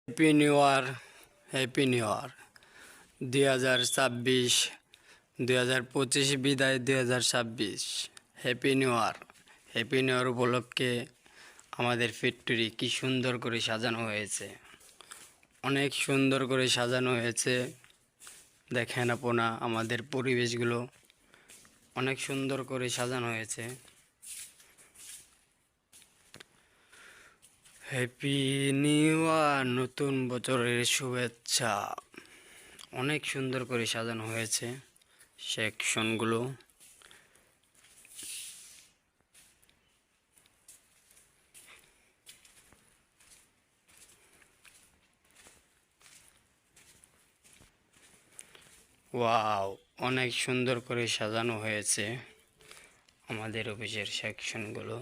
Happy new year, happy new year. 2026, 2025 বিদায় 2026। Happy new year. Happy new year উপলক্ষে আমাদের factory কি সুন্দর করে সাজানো হয়েছে, অনেক সুন্দর করে সাজানো হয়েছে। দেখেন আপনা আমাদের পরিবেশগুলো অনেক সুন্দর করে সাজানো হয়েছে। হ্যাপি নিউ ইয়ার, নতুন বছরের শুভেচ্ছা। অনেক সুন্দর করে সাজানো হয়েছে সেকশনগুলো। ওয়াও, অনেক সুন্দর করে সাজানো হয়েছে আমাদের অফিসের সেকশনগুলো।